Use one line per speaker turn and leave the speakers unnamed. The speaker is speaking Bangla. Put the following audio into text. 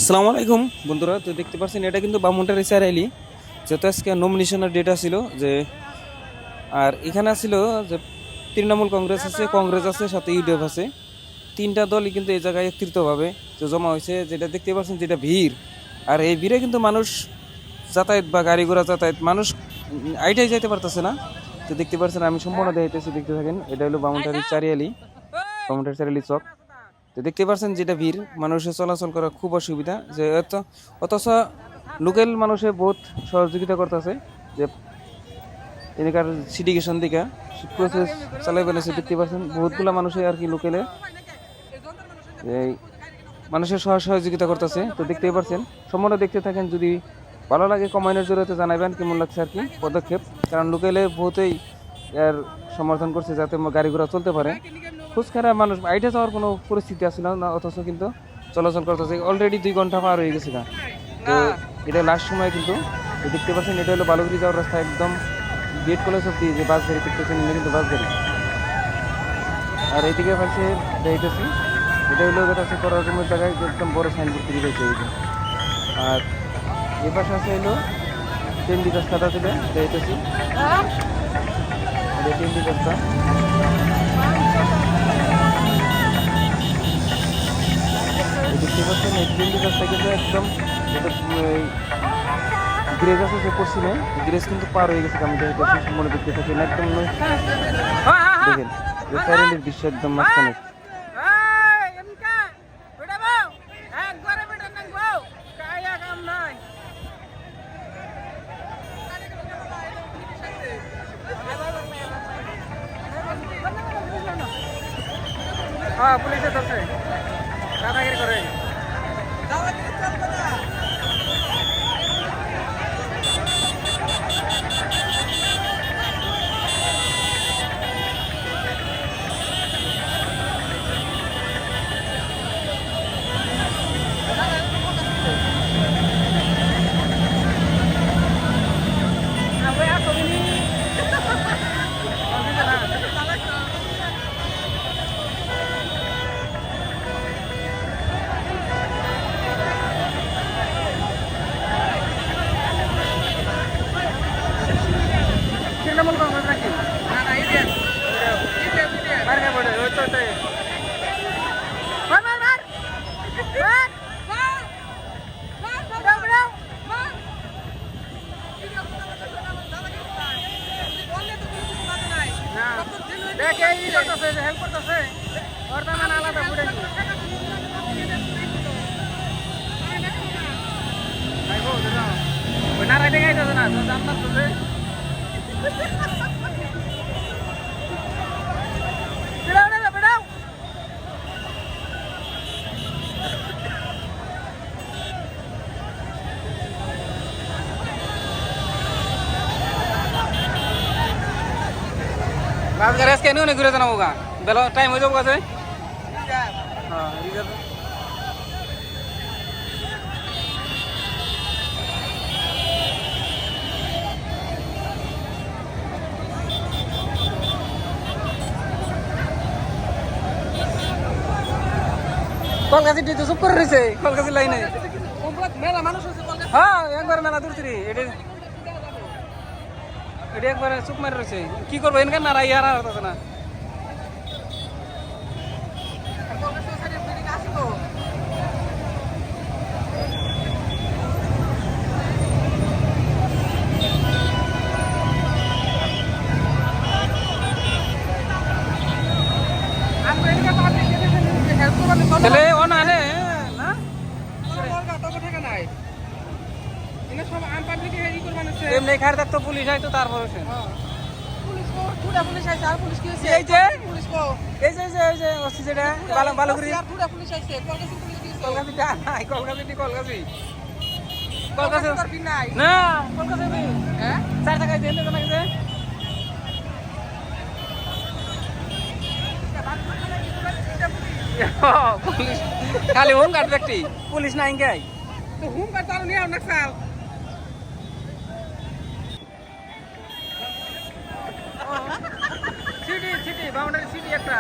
আসসালামু আলাইকুম বন্ধুরা। তো দেখতে পাচ্ছেন এটা কিন্তু বামুনটার এসআর আইলি, যেহেতু আজকে নমিনেশনের ডেট ছিল যে, আর এখানে ছিল যে তৃণমূল কংগ্রেস আছে, কংগ্রেস আছে, সাথে ইউডিএফ আছে। তিনটা দলই কিন্তু এই জায়গায় একত্রিতভাবে যে জমা হয়েছে, যেটা দেখতে পাচ্ছেন যেটা ভিড়। আর এই ভিড়ে কিন্তু মানুষ যাতায়াত বা গাড়ি ঘোড়া যাতায়াত মানুষ আইটাই যাইতে পারতেছে না। তো দেখতে পাচ্ছেন আমি সম্পূর্ণ দেখাইতেছি, দেখতে থাকেন। এটা হলো বামুনটারি চারিয়ালি, বামুনটারি চারিয়ালি চক। তো দেখতে পাচ্ছেন যেটা ভিড়, মানুষের চলাচল করা খুব অসুবিধা। যে অথচ লোকাল মানুষে বহুত সহযোগিতা করতেছে, যে এদিকার সিটিগেশন দিকে প্রসেস চালাই বেড়েছে। দেখতে পাচ্ছেন বহুতগুলা মানুষে আর কি লোকালে এই মানুষের সহযোগিতা করতেছে। তো দেখতেই পাচ্ছেন, সম্পূর্ণ দেখতে থাকেন। যদি ভালো লাগে কমেন্টের জরিয়ে জানাবেন কেমন লাগছে আর কি পদক্ষেপ, কারণ লোকালে বহুতেই এর সমর্থন করছে যাতে গাড়ি ঘোড়া চলতে পারে। ফুচকারা মানুষ আইটা যাওয়ার কোনো পরিস্থিতি আসছিল না, অথচ কিন্তু চলাচল করতেছে। অলরেডি 2 ঘন্টা পার হয়ে গেছে না। তো এটা লাস্ট সময় কিন্তু দেখতে পাচ্ছেন, এটা হলো বালুগুড়ি যাওয়ার রাস্তা, একদম গেট কলেজ অব্দি যে বাস গাড়ি দেখতেছেন, এটা কিন্তু বাস গাড়ি। আর এইদিকে পাশে দেখতেছি এটা হলো যেটা করার রুমের জায়গায় একদম বড় সাইনবোর্ড তৈরি হয়েছে এই যে। আর এই পাশে আছে হলো টেন্ডি রাস্তাটা যেটা দেখতেছি, টেন্ডি রাস্তা। দেখতে পাচ্ছেন এই টেন্ডি রাস্তা কিন্তু একদম গ্রেজ আছে যে পশ্চিমে, গ্রেজ কিন্তু পার হয়ে গেছে। আমি দেখতেছি মনে দেখতে থাকেন, একদম দেখেন সাইলেন্টের দৃশ্য একদম মাঝখানে। হ্যাঁ, পুলিশে ধরছে, দাদাগিরি করে। তৃণমূল কংগ্রেস নাকি? হেল্প করতেছে ওর দাম আলাদা ফুটে না রাইতে গাইতেছে না দাম লাগতেছে। রাজগাড়ি আজকে এনে অনেক ঘুরে জানাবো গা, বেলা টাইম হয়ে যাবো কাছে। হ্যাঁ, রিজার্ভ। কলকাতা তো চুপ করে রয়েছে, কলকাতা লাইনে মেলা মানুষ হচ্ছে। হ্যাঁ, একবার মেলা দূর ত্রি এটা একবারে চুপ মারি রয়েছে। কি করবো এনকার না রাই আর আছে না। তাহলে ও না নে না এমনি খার থাকতো পুলিশ আইতো তারপর বালুগুড়ি কলকাতা নাই, কলকাতা কলকাতা না কলকাতা চার টাকায় দেন নাকি পুলিশ খালি হোম গার্ড ব্যক্তি, পুলিশ নাই গাই তো হোম গার্ড চালু নিয়ে অনেক সাল সিটি সিটি বাউন্ডারি সিটি একটা